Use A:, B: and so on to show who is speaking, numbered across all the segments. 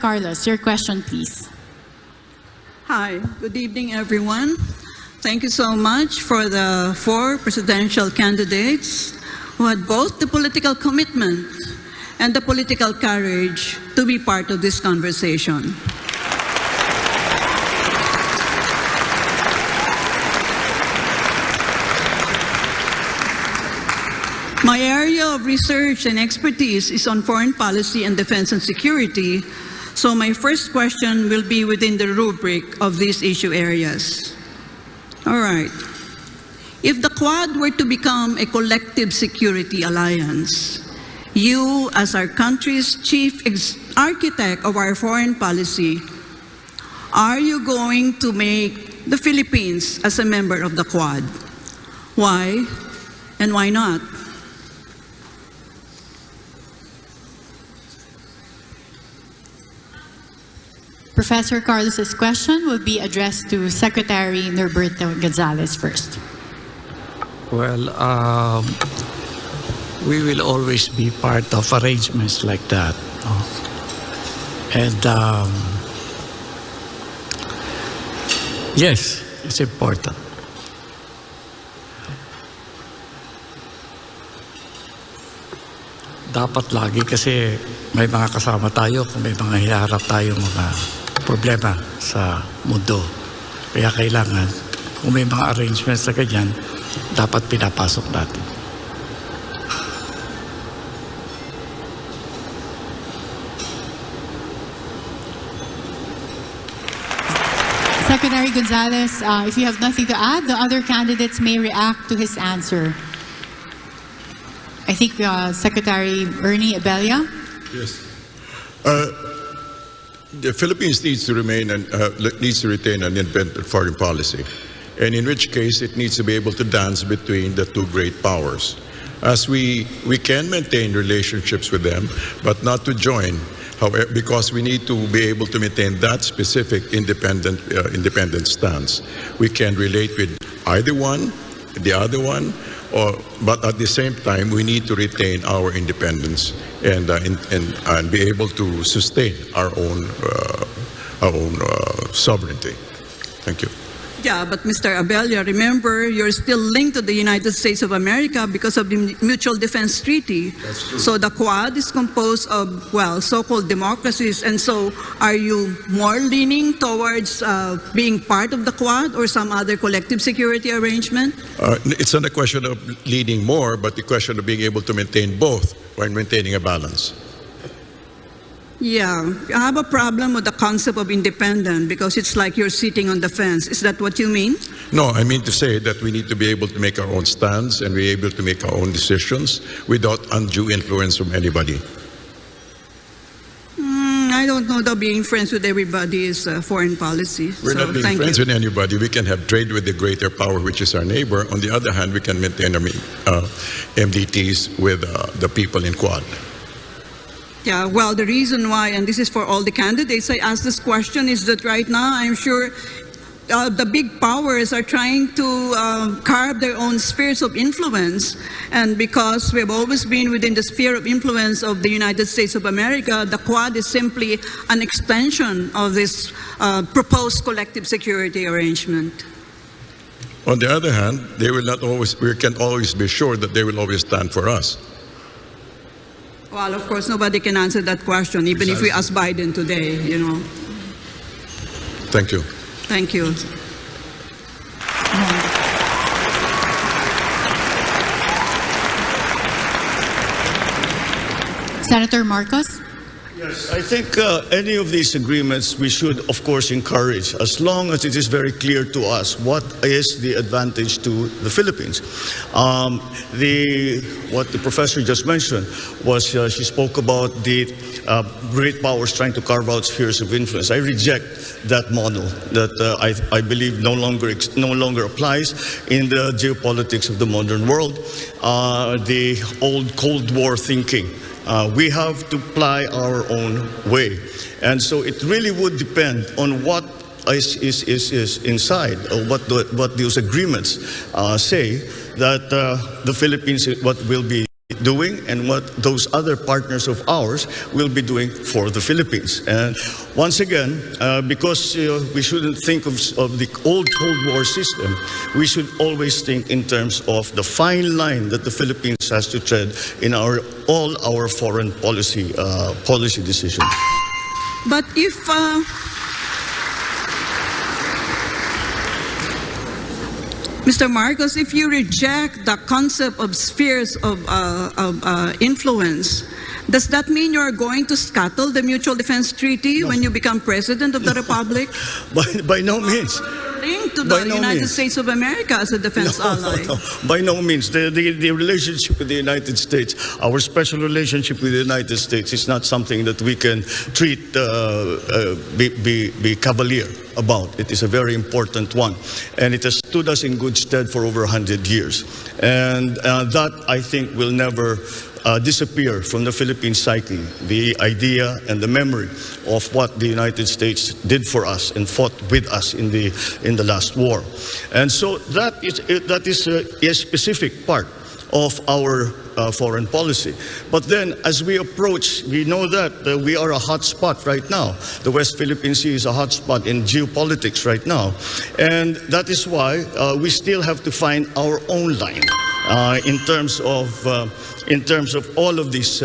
A: Carlos, your question, please.
B: Hi, good evening, everyone. Thank you so much for the 4 presidential candidates who had both the political commitment and the political courage to be part of this conversation. My area of research and expertise is on foreign policy and defense and security, so my first question will be within the rubric of these issue areas. All right. If the Quad were to become a collective security alliance, you, as our country's chief architect of our foreign policy, are you going to make the Philippines as a member of the Quad? Why and why not?
A: Professor Carlos's question will be addressed to Secretary Norberto Gonzales first.
C: Well, we will always be part of arrangements like that. And yes, it's important. Dapat lagi kasi may mga kasama tayo kung may mga hiharap tayo mga problema sa mundo. Kaya kailangan, kung may mga arrangements na ganyan, dapat pinapasok natin.
A: Secretary Gonzales, if you have nothing to add, the other candidates may react to his answer. I think Secretary Ernie Abella.
D: Yes. The Philippines needs to retain an independent foreign policy, and in which case it needs to be able to dance between the 2 great powers. As we can maintain relationships with them, but not to join, however, because we need to be able to maintain that specific independent stance. We can relate with either one, the other one, but at the same time, we need to retain our independence and be able to sustain our own sovereignty. Thank you.
B: Yeah, but Mr. Abella, remember, you're still linked to the United States of America because of the Mutual Defense Treaty.
D: That's true.
B: So the Quad is composed of, well, so-called democracies. And so are you more leaning towards being part of the Quad or some other collective security arrangement?
D: It's not a question of leading more, but the question of being able to maintain both while maintaining a balance.
B: Yeah, I have a problem with the concept of independent because it's like you're sitting on the fence. Is that what you mean?
D: No, I mean to say that we need to be able to make our own stands and be able to make our own decisions without undue influence from anybody.
B: I don't know that being friends with everybody is foreign policy.
D: We're not being friends with anybody. We can have trade with the greater power, which is our neighbor. On the other hand, we can maintain MDTs with the people in Quad.
B: Yeah, well, the reason why, and this is for all the candidates, I asked this question is that right now I'm sure the big powers are trying to carve their own spheres of influence. And because we've always been within the sphere of influence of the United States of America, the Quad is simply an extension of this proposed collective security arrangement.
D: On the other hand, they will not always, we can always be sure that they will always stand for us.
B: Well, of course, nobody can answer that question, even if we ask Biden today, you know.
D: Thank you.
B: Thank you.
A: Senator Marcos.
E: Yes, I think any of these agreements we should, of course, encourage, as long as it is very clear to us what is the advantage to the Philippines. What the professor just mentioned was she spoke about the great powers trying to carve out spheres of influence. I reject that model that I believe no longer applies in the geopolitics of the modern world. The old Cold War thinking. We have to ply our own way. And so it really would depend on what is inside, or what those agreements say, that the Philippines what will be doing and what those other partners of ours will be doing for the Philippines. And once again, because we shouldn't think of the old Cold War system, we should always think in terms of the fine line that the Philippines has to tread in all our foreign policy decisions.
B: But if Mr. Marcos, if you reject the concept of spheres of influence, does that mean you're going to scuttle the Mutual Defense Treaty when you become President of the Republic?
E: By no means.
B: Linked to the United States of America as a defense ally.
E: No, by no means. The relationship with the United States, our special relationship with the United States, is not something that we can treat, be cavalier about. It is a very important one. And it has stood us in good stead for over 100 years. And that, I think, will never disappear from the Philippine psyche, the idea and the memory of what the United States did for us and fought with us in the last war. And so that is a specific part of our foreign policy. But then as we approach, we know that we are a hot spot right now. The West Philippine Sea is a hot spot in geopolitics right now. And that is why we still have to find our own line in terms of all of these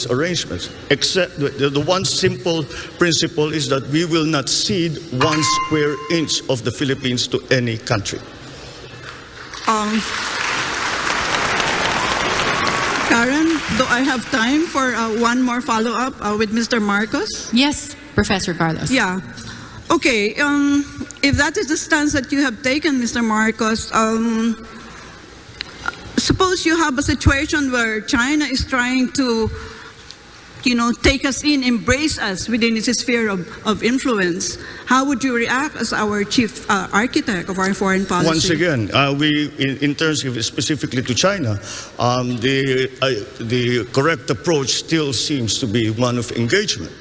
E: arrangements. Except the one simple principle is that we will not cede 1 square inch of the Philippines to any country.
B: Karen, do I have time for one more follow-up with Mr. Marcos?
A: Yes, Professor Carlos.
B: Yeah. Okay. If that is the stance that you have taken, Mr. Marcos, suppose you have a situation where China is trying to, take us in, embrace us within its sphere of influence. How would you react as our chief architect of our foreign policy?
E: Once again, in terms of specifically to China, the correct approach still seems to be one of engagement.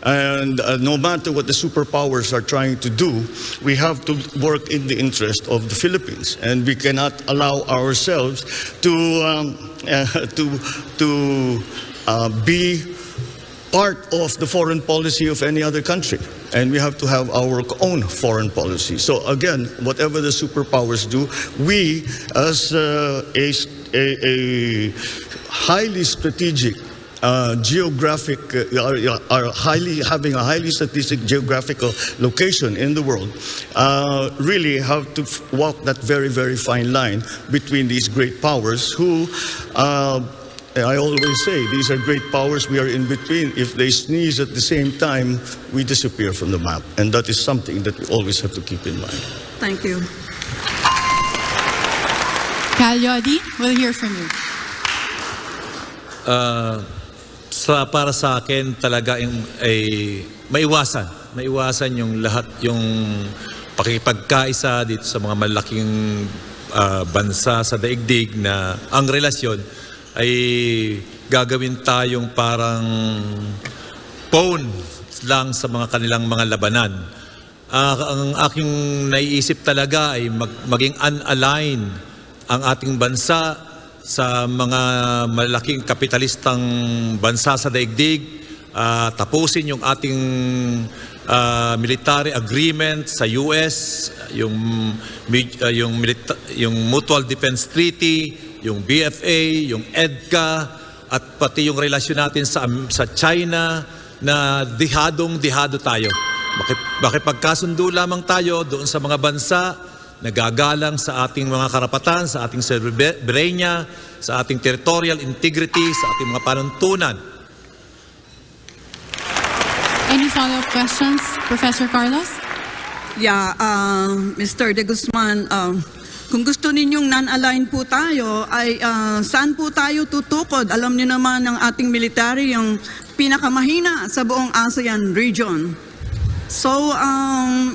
E: And no matter what the superpowers are trying to do, we have to work in the interest of the Philippines, and we cannot allow ourselves to be part of the foreign policy of any other country. And we have to have our own foreign policy. So again, whatever the superpowers do, we as a highly strategic geographic, are having a highly strategic geographical location in the world, really have to walk that very, very fine line between these great powers who, I always say, these are great powers, we are in between. If they sneeze at the same time, we disappear from the map. And that is something that we always have to keep in mind.
B: Thank you.
A: Cal Yodi, we'll hear from you.
F: Para sa akin talaga ay maiwasan yung lahat yung pakikipagkaisa dito sa mga malaking bansa sa daigdig na ang relasyon ay gagawin tayong parang pawn lang sa mga kanilang mga labanan. Ang aking naiisip talaga ay maging unaligned ang ating bansa sa mga malaking kapitalistang bansa sa daigdig, tapusin yung ating military agreement sa US, yung Mutual Defense Treaty, yung BFA, yung EDCA, at pati yung relasyon natin sa China na dihado tayo. Makipagkasundo lamang tayo doon sa mga bansa nagagalang sa ating mga karapatan, sa ating soberanya, sa ating territorial integrity, sa ating mga panuntunan.
A: Any follow-up questions, Professor Carlos?
B: Yeah, Mr. De Guzman, kung gusto ninyong non-aligned po tayo, ay saan po tayo tutukod? Alam niyo naman ng ating military yung pinakamahina sa buong ASEAN region. So,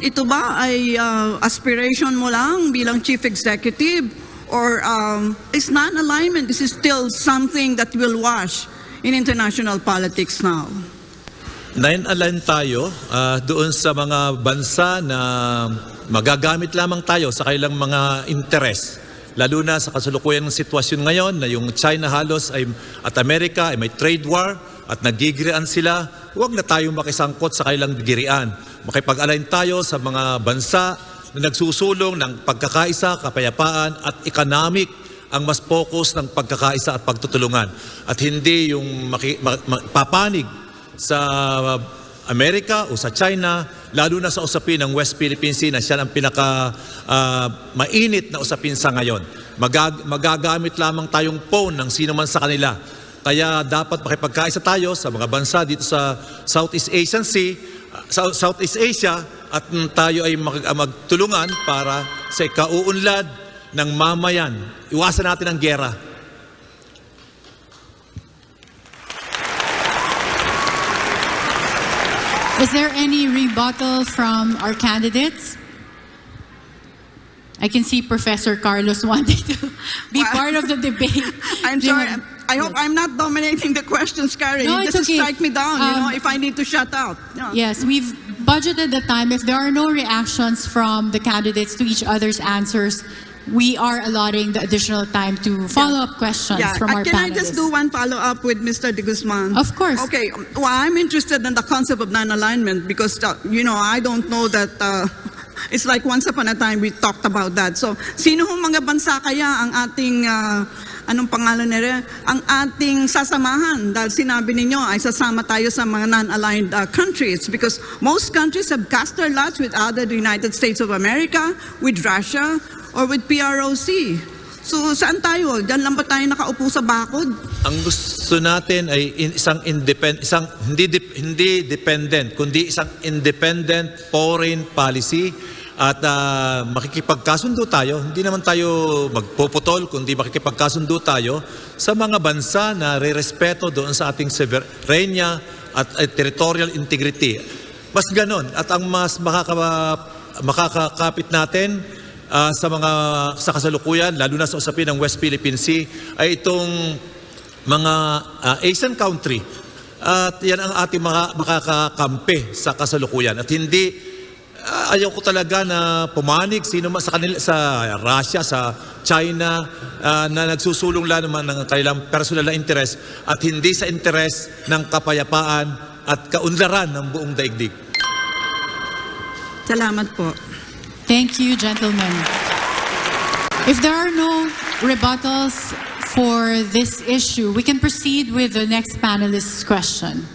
B: ito ba ay aspiration mo lang bilang chief executive? Or is non-alignment, this is still something that will wash in international politics now?
F: Non-aligned tayo doon sa mga bansa na magagamit lamang tayo sa kailang mga interes. lalo na sa kasalukuyan ng sitwasyon ngayon na yung China halos at Amerika ay may trade war at nagigirian sila, huwag na tayong makisangkot sa kanilang girian. Makipag-align tayo sa mga bansa na nagsusulong ng pagkakaisa, kapayapaan at economic ang mas focus ng pagkakaisa at pagtutulungan. At hindi yung papanig sa Amerika o sa China, lalo na sa usapin ng West Philippine Sea na siya ang mainit na usapin sa ngayon. Magagamit lamang tayong phone ng sino man sa kanila. Kaya dapat makipagkaisa tayo sa mga bansa dito sa Southeast Asia at tayo ay magtulungan para sa ikauunlad ng mamayan. Iwasan natin ang giyera.
A: Is there any rebuttal from our candidates? I can see Professor Carlos wanting to be part of the debate.
B: I'm sorry. I hope I'm not dominating the questions, Carrie.
A: No,
B: You
A: it's
B: just
A: okay.
B: strike me down, if I need to shut out. Yeah.
A: Yes, we've budgeted the time. If there are no reactions from the candidates to each other's answers, we are allotting the additional time to follow-up questions from our
B: Can
A: panelists.
B: I just do one follow-up with Mr. De Guzman?
A: Of course.
B: Okay, well, I'm interested in the concept of non-alignment because, I don't know that it's like once upon a time we talked about that. So, sino hong mga bansa kaya ang ating, anong pangalan nila? Ang ating sasamahan? Dahil sinabi ninyo ay sasama tayo sa mga non-aligned countries because most countries have cast their lots with either the United States of America, with Russia, or with PROC. So, saan tayo? Diyan lang ba tayo nakaupo sa bakod?
F: Ang gusto natin ay hindi dependent, kundi isang independent foreign policy at makikipagkasundo tayo. Hindi naman tayo magpuputol, kundi makikipagkasundo tayo sa mga bansa na re-respeto doon sa ating sovereignty at territorial integrity. Mas ganon. At ang mas makakakapit natin sa kasalukuyan, lalo na sa usapin ng West Philippine Sea, ay itong mga Asian country. At yan ang ating makakakampi sa kasalukuyan. At hindi, ayaw ko talaga na pumanig sino man sa kanila, sa Russia, sa China, na nagsusulong lang naman ng kanilang personal na interes at hindi sa interes ng kapayapaan at kaunlaran ng buong daigdig.
B: Salamat po.
A: Thank you, gentlemen. If there are no rebuttals for this issue, we can proceed with the next panelist's question.